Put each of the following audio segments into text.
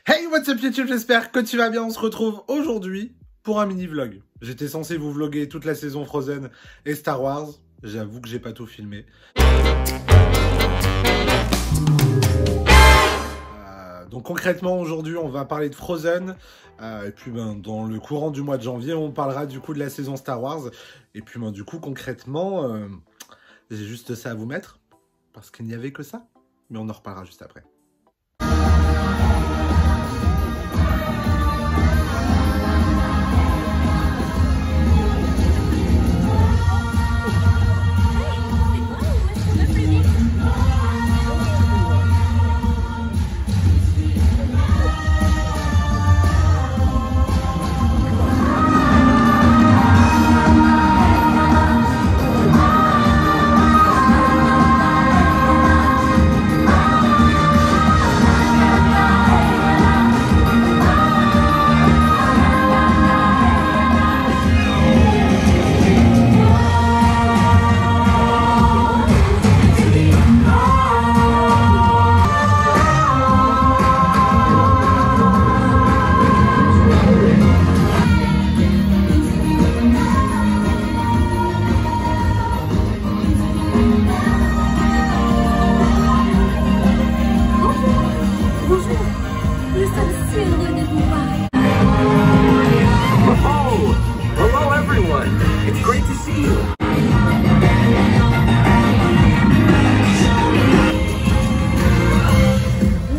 Hey, what's up YouTube, j'espère que tu vas bien. On se retrouve aujourd'hui pour un mini-vlog. J'étais censé vous vlogger toute la saison Frozen et Star Wars. J'avoue que j'ai pas tout filmé. Donc concrètement, aujourd'hui, on va parler de Frozen. Et puis dans le courant du mois de janvier, on parlera du coup de la saison Star Wars. Et puis du coup, concrètement, j'ai juste ça à vous mettre. Parce qu'il n'y avait que ça. Mais on en reparlera juste après.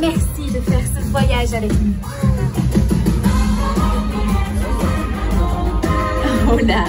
Merci de faire ce voyage avec nous. Oh là!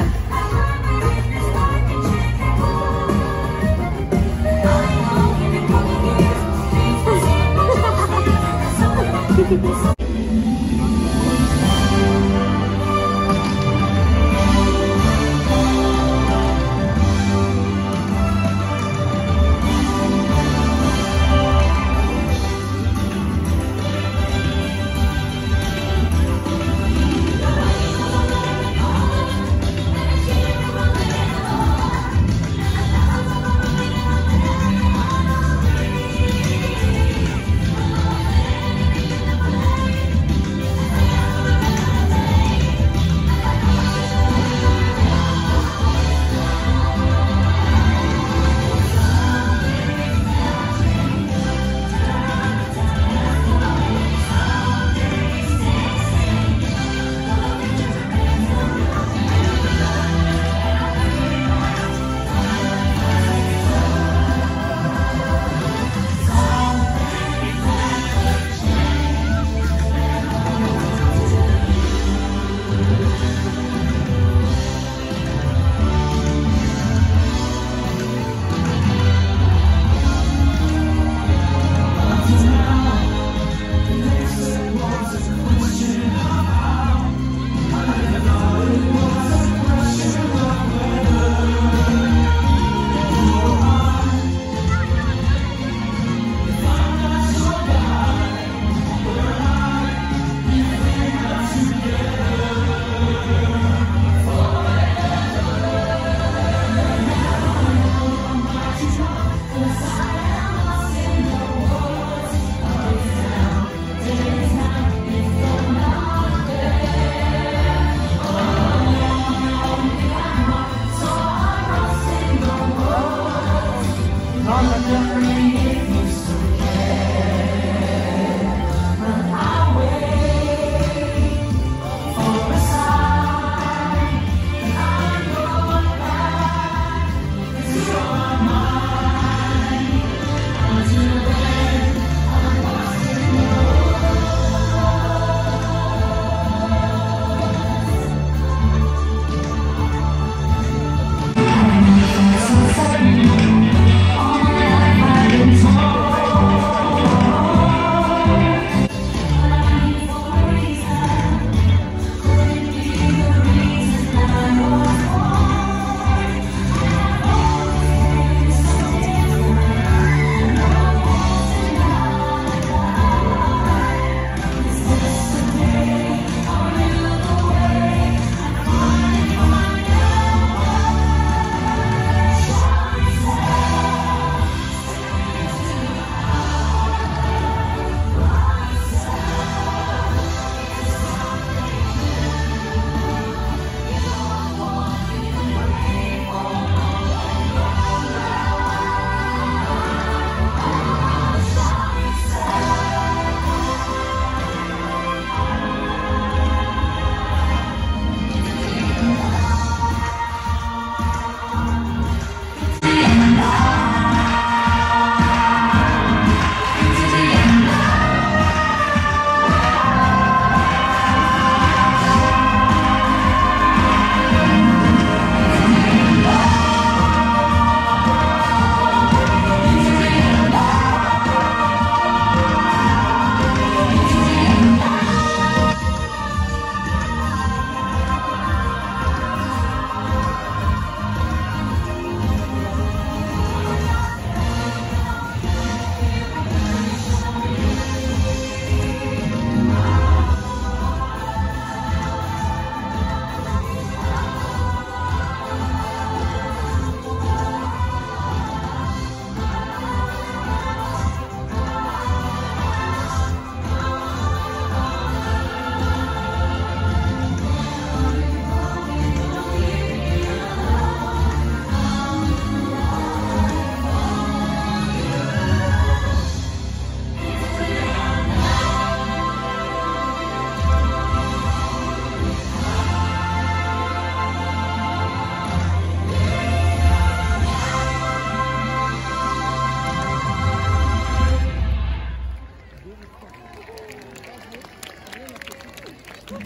Bon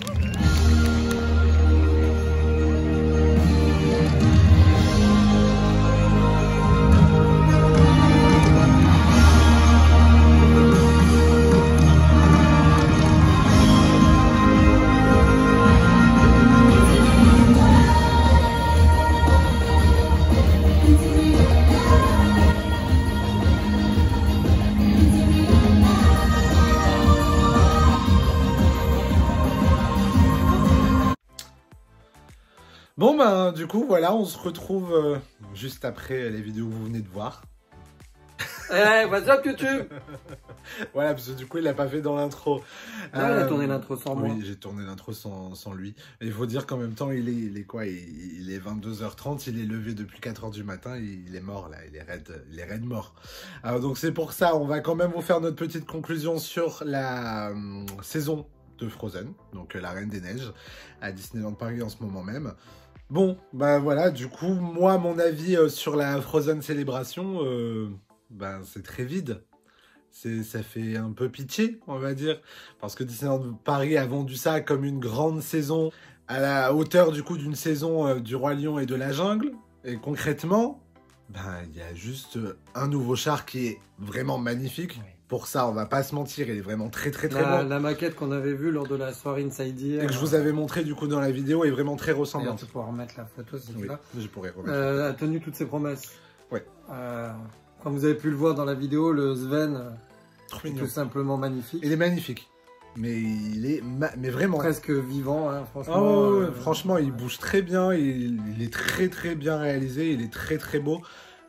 ben du coup voilà, on se retrouve juste après les vidéos que vous venez de voir. Eh, what's up YouTube? Voilà, parce que du coup il l'a pas fait dans l'intro. Il a tourné l'intro sans moi. Oui, j'ai tourné l'intro sans lui. Et il faut dire qu'en même temps il est quoi, il est 22h30, il est levé depuis 4h du matin, il est mort là, il est raide mort. Alors donc c'est pour ça, on va quand même vous faire notre petite conclusion sur la saison de Frozen, donc la Reine des Neiges, à Disneyland Paris en ce moment même. Bon, bah voilà, du coup, moi, mon avis sur la Frozen Célébration, ben, c'est très vide. Ça fait un peu pitié, on va dire, parce que Disneyland Paris a vendu ça comme une grande saison, à la hauteur, du coup, d'une saison du Roi Lion et de la Jungle. Et concrètement, ben, il y a juste un nouveau char qui est vraiment magnifique. Oui. Pour ça, on va pas se mentir, il est vraiment très beau. La maquette qu'on avait vue lors de la soirée Inside hier, et que je vous avais montré du coup dans la vidéo, est vraiment très ressemblante. Tu pourras remettre la photo si tu veux. Je pourrais remettre. A tenu toutes ses promesses. Ouais. Comme vous avez pu le voir dans la vidéo, le Sven est tout simplement magnifique. Il est magnifique. Mais il est vraiment presque vivant, hein, franchement. Oh, franchement, il bouge très bien, il est très bien réalisé, il est très beau.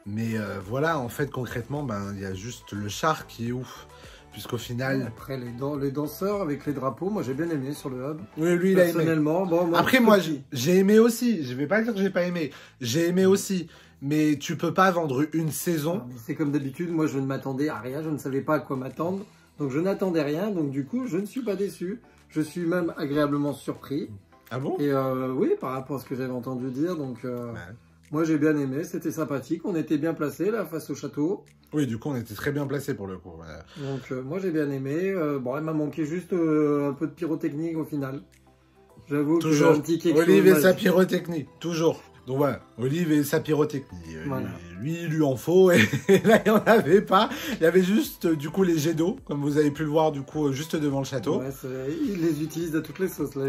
Mais voilà, en fait, concrètement, ben, il y a juste le char qui est ouf. Puisqu'au final... Après, les danseurs avec les drapeaux, moi j'ai bien aimé sur le hub. Oui, lui, il a aimé. Personnellement, bon, moi, après, moi, j'ai aimé aussi. Je vais pas dire que j'ai pas aimé. J'ai aimé aussi. Mais tu peux pas vendre une saison. C'est comme d'habitude, moi je ne m'attendais à rien, je ne savais pas à quoi m'attendre. Donc je n'attendais rien, donc du coup, je ne suis pas déçu. Je suis même agréablement surpris. Ah bon? Et oui, par rapport à ce que j'avais entendu dire, donc... Moi j'ai bien aimé, c'était sympathique, on était bien placés là face au château. Oui, du coup on était très bien placés pour le coup. Donc moi j'ai bien aimé, bon il m'a manqué juste un peu de pyrotechnique au final. J'avoue que j'ai un petit quelque chose. Olive et sa pyrotechnie, toujours. Donc voilà, Olive et sa pyrotechnie. Voilà. Lui, il lui en faut, et là, il n'y en avait pas. Il y avait juste, du coup, les jets d'eau, comme vous avez pu le voir, du coup, juste devant le château. Ouais, il les utilise à toutes les sauces, là,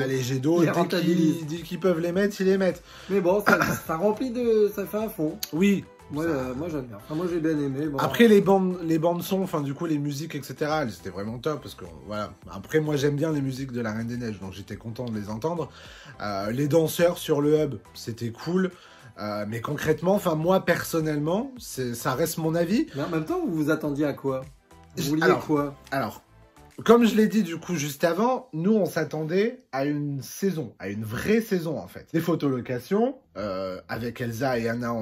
les jets d'eau, dès qu'ils peuvent les mettre, ils les mettent. Mais bon, ça remplit ça fait un fond. Oui. Moi j'aime bien. Enfin, moi j'ai bien aimé. Bon. Après les bandes son, enfin du coup les musiques, etc. C'était vraiment top parce que voilà. Après moi j'aime bien les musiques de la Reine des Neiges, donc j'étais content de les entendre. Les danseurs sur le hub, c'était cool. Mais concrètement, enfin moi personnellement, ça reste mon avis. Mais en même temps, vous vous attendiez à quoi? Vous vouliez quoi? Alors, comme je l'ai dit du coup juste avant, nous on s'attendait à une saison, à une vraie saison en fait. Des photolocations, avec Elsa et Anna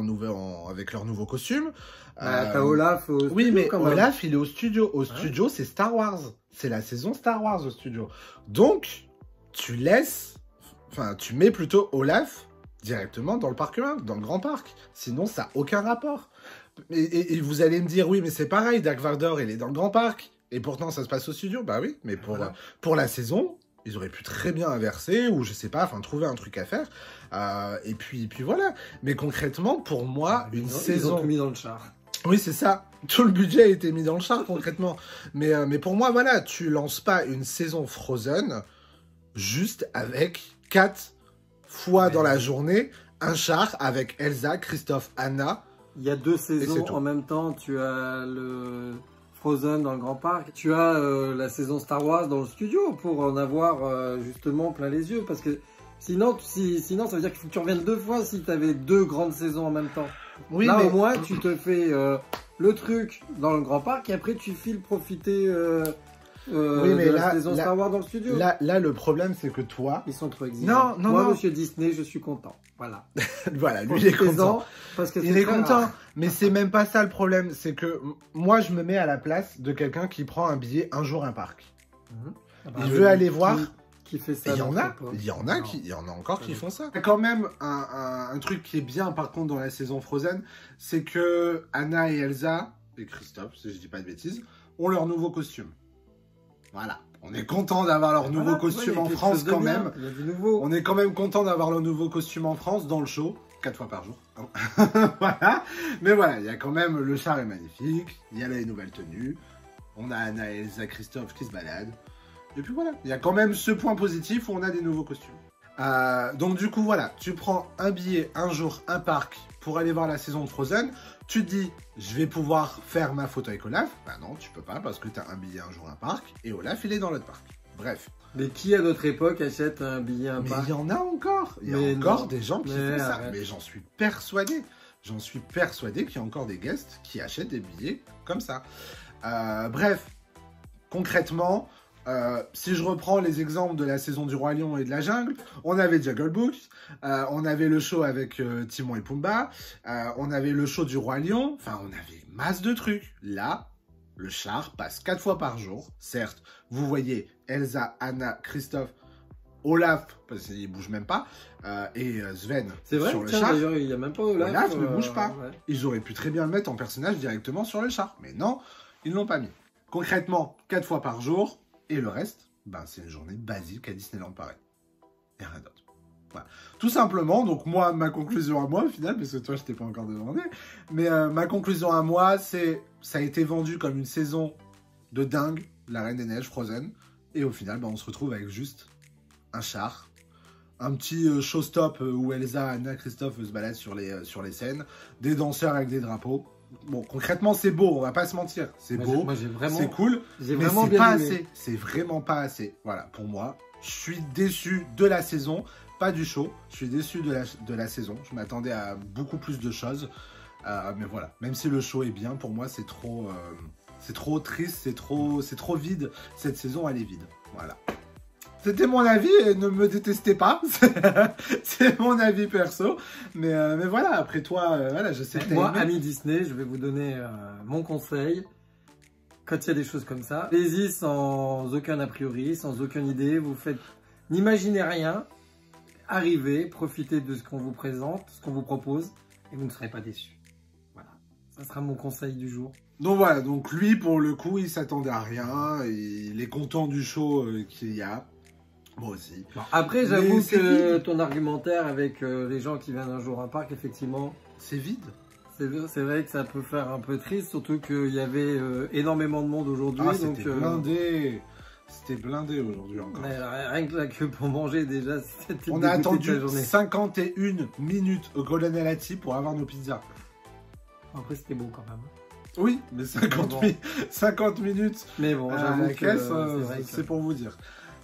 avec leur nouveau costume. T'as Olaf au studio. Oui, mais Olaf il est au studio. Au studio, c'est Star Wars. C'est la saison Star Wars au studio. Donc, tu mets plutôt Olaf directement dans le parc 1, dans le grand parc. Sinon, ça n'a aucun rapport. Et vous allez me dire, oui, mais c'est pareil, Dark Vador, il est dans le grand parc. Et pourtant, ça se passe au studio. Bah oui, mais pour la saison, ils auraient pu très bien inverser, ou je sais pas, enfin, trouver un truc à faire. Et puis voilà. Mais concrètement, pour moi, une saison... Ils ont tout mis dans le char. Oui, c'est ça. Tout le budget a été mis dans le char, concrètement. Mais pour moi, voilà, tu lances pas une saison Frozen juste avec 4 fois dans la journée un char avec Elsa, Christophe, Anna. Il y a 2 saisons en même temps. Tu as le Frozen dans le Grand Parc. Tu as la saison Star Wars dans le studio pour en avoir justement plein les yeux. Parce que sinon, ça veut dire qu'il faut que tu reviennes 2 fois si tu avais 2 grandes saisons en même temps. Oui, là, au moins, tu te fais le truc dans le Grand Parc et après, tu files profiter de la saison Star Wars dans le studio. Là, le problème, c'est que toi... Ils sont trop exigeants. Moi, monsieur Disney, je suis content. Voilà. Voilà, lui, il est content. Parce que il est content. Mais c'est même pas ça le problème. C'est que moi, je me mets à la place de quelqu'un qui prend un billet un jour un parc. Il veut aller voir... Qui fait ça. Il y en a encore qui font ça. Il y a quand même un truc qui est bien par contre dans la saison Frozen, c'est que Anna et Elsa, et Christophe, si je dis pas de bêtises, ont leur nouveau costume. Voilà. On est content d'avoir leur nouveau costume en France quand même. Il y a du nouveau. On est quand même content d'avoir leur nouveau costume en France dans le show. 4 fois par jour. Voilà. Mais voilà, il y a quand même, le char est magnifique. Il y a les nouvelles tenues. On a Anna, Elsa, Christophe qui se baladent. Et puis voilà, il y a quand même ce point positif où on a des nouveaux costumes. Donc du coup, voilà, tu prends un billet, un jour, un parc pour aller voir la saison de Frozen. Tu te dis, je vais pouvoir faire ma photo avec Olaf. Bah non, tu peux pas parce que tu as un billet, un jour, un parc. Et Olaf, il est dans l'autre parc. Bref. Mais qui à notre époque achète un billet, un parc? Mais il y en a encore. Il y a encore des gens qui font ça. Mais j'en suis persuadé. J'en suis persuadé qu'il y a encore des guests qui achètent des billets comme ça. Bref, concrètement, si je reprends les exemples de la saison du Roi Lion et de la Jungle, on avait Jungle Books, on avait le show avec Timon et Pumba, on avait le show du Roi Lion, enfin on avait masse de trucs. Là, le char passe 4 fois par jour. Certes, vous voyez Elsa, Anna, Christophe, Olaf, parce qu'il ne bouge même pas, et Sven sur le char. D'ailleurs, il n'y a même pas Olaf. Olaf ne bouge pas. Ouais. Ils auraient pu très bien le mettre en personnage directement sur le char. Mais non, ils ne l'ont pas mis. Concrètement, 4 fois par jour, et le reste, ben, c'est une journée basique à Disneyland Paris. Et rien d'autre. Voilà. Tout simplement, donc moi, ma conclusion à moi, au final, parce que toi, je t'ai pas encore demandé, mais ma conclusion à moi, c'est ça a été vendu comme une saison de dingue, La Reine des Neiges, Frozen, et au final, ben, on se retrouve avec juste un char, un petit show-stop où Elsa, Anna, Christophe se baladent sur les scènes, des danseurs avec des drapeaux. Bon, concrètement, c'est beau, on va pas se mentir. C'est beau, c'est cool, mais c'est pas assez. C'est vraiment pas assez. Voilà, pour moi, je suis déçu de la saison, pas du show. Je suis déçu de la saison. Je m'attendais à beaucoup plus de choses. Mais voilà, même si le show est bien, pour moi, c'est trop triste, c'est trop vide. Cette saison, elle est vide. Voilà. C'était mon avis et ne me détestez pas. C'est mon avis perso. Mais voilà, après toi, voilà, je sais que moi, ami Disney, je vais vous donner mon conseil. Quand il y a des choses comme ça, allez-y sans aucun a priori, sans aucune idée. Vous faites, n'imaginez rien. Arrivez, profitez de ce qu'on vous présente, ce qu'on vous propose, et vous ne serez pas déçus. Voilà, ça sera mon conseil du jour. Donc voilà, donc lui, pour le coup, il s'attendait à rien. Il est content du show qu'il y a. Moi aussi. Bon, après, j'avoue que ton argumentaire avec les gens qui viennent un jour à un parc, effectivement... C'est vide. C'est vrai que ça peut faire un peu triste, surtout qu'il y avait énormément de monde aujourd'hui. Ah, c'était blindé. C'était blindé aujourd'hui encore. Rien que pour manger déjà, c'était on a attendu 51 minutes au Golden Elati pour avoir nos pizzas. Après, c'était beau quand même. Oui, mais 50 minutes mais bon, à la caisse, c'est pour vous dire.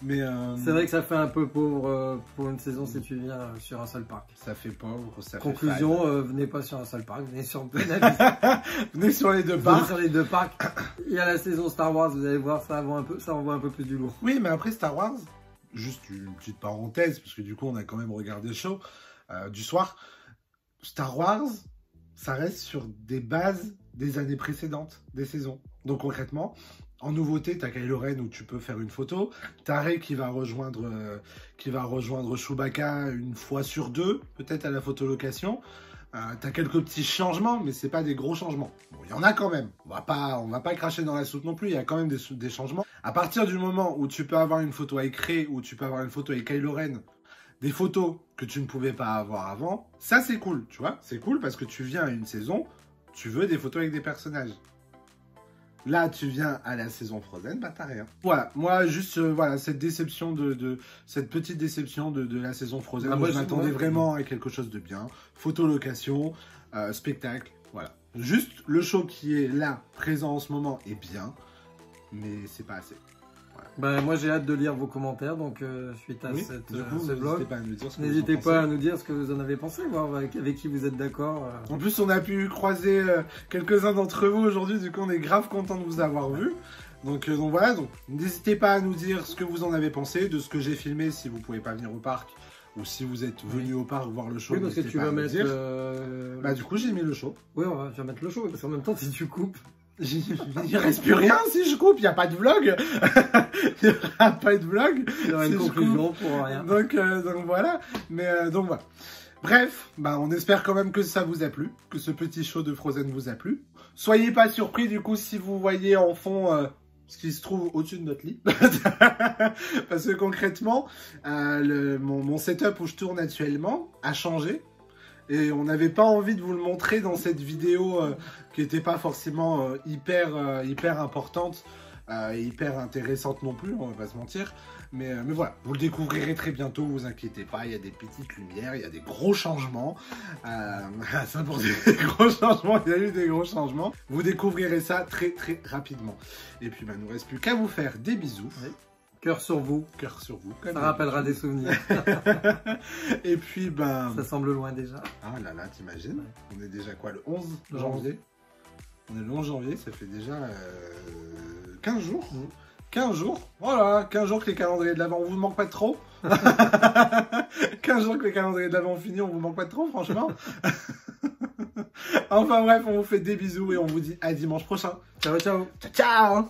Mais c'est vrai que ça fait un peu pauvre pour une saison si tu viens sur un seul parc. Ça fait pauvre, ça conclusion, fait venez pas sur un seul parc, venez sur plein avis. Venez sur les deux parcs. Sur les deux parcs. Il y a la saison Star Wars, vous allez voir, ça envoie un peu plus du lourd. Oui, mais après Star Wars, juste une petite parenthèse, parce que du coup on a quand même regardé le show du soir. Star Wars, ça reste sur des bases des années précédentes, des saisons. Donc concrètement, en nouveauté, t'as Kylo Ren où tu peux faire une photo. T'as Rey qui va rejoindre Chewbacca une fois sur deux, peut-être à la photolocation. T'as quelques petits changements, mais c'est pas des gros changements. Bon, il y en a quand même. On va pas cracher dans la soupe non plus. Il y a quand même des changements. À partir du moment où tu peux avoir une photo avec Rey, ou tu peux avoir une photo avec Kylo Ren, des photos que tu ne pouvais pas avoir avant, ça c'est cool, tu vois. C'est cool parce que tu viens à une saison, tu veux des photos avec des personnages. Là, tu viens à la saison Frozen, bah t'as rien. Voilà, moi juste voilà cette déception cette petite déception de la saison Frozen. Moi, je m'attendais vraiment à quelque chose de bien. Photolocation, spectacle, voilà. Juste le show qui est là, présent en ce moment, est bien, mais c'est pas assez. Voilà. Ben, moi j'ai hâte de lire vos commentaires, donc suite à ce blog. N'hésitez pas à nous dire ce que vous en avez pensé, voir avec qui vous êtes d'accord. En plus, on a pu croiser quelques-uns d'entre vous aujourd'hui, du coup on est grave content de vous avoir vu. Donc voilà, donc n'hésitez pas à nous dire ce que vous en avez pensé, de ce que j'ai filmé si vous pouvez pas venir au parc, ou si vous êtes venu au parc voir le show. Oui, parce que tu vas mettre... Bah du coup j'ai mis le show. Oui, tu vas mettre le show, parce qu'en même temps si tu coupes... Il reste plus rien si je coupe, il n'y a pas de vlog. Il n'y aura pas de vlog. Il y aura une conclusion pour rien. Donc voilà. Mais donc voilà. Bref, bah, on espère quand même que ça vous a plu, que ce petit show de Frozen vous a plu. Soyez pas surpris du coup si vous voyez en fond ce qui se trouve au-dessus de notre lit. Parce que concrètement, mon setup où je tourne actuellement a changé. Et on n'avait pas envie de vous le montrer dans cette vidéo qui n'était pas forcément hyper importante et hyper intéressante non plus, on va pas se mentir. Mais voilà, vous le découvrirez très bientôt, vous inquiétez pas, il y a des petites lumières, il y a des gros changements. Ça pour des gros changements, il y a eu des gros changements. Vous découvrirez ça très rapidement. Et puis, nous reste plus qu'à vous faire des bisous. Oui. Cœur sur vous. Cœur sur vous. Ça rappellera des souvenirs. Et puis, ça semble loin déjà. Ah là là, t'imagines? On est déjà quoi, le 11 janvier? On est le 11 janvier, ça fait déjà 15 jours. 15 jours, voilà, 15 jours que les calendriers de l'Avent, on vous manque pas de trop. 15 jours que les calendriers de l'Avent ont fini, on vous manque pas de trop, franchement. Enfin bref, on vous fait des bisous et on vous dit à dimanche prochain. Ciao, ciao. Ciao, ciao.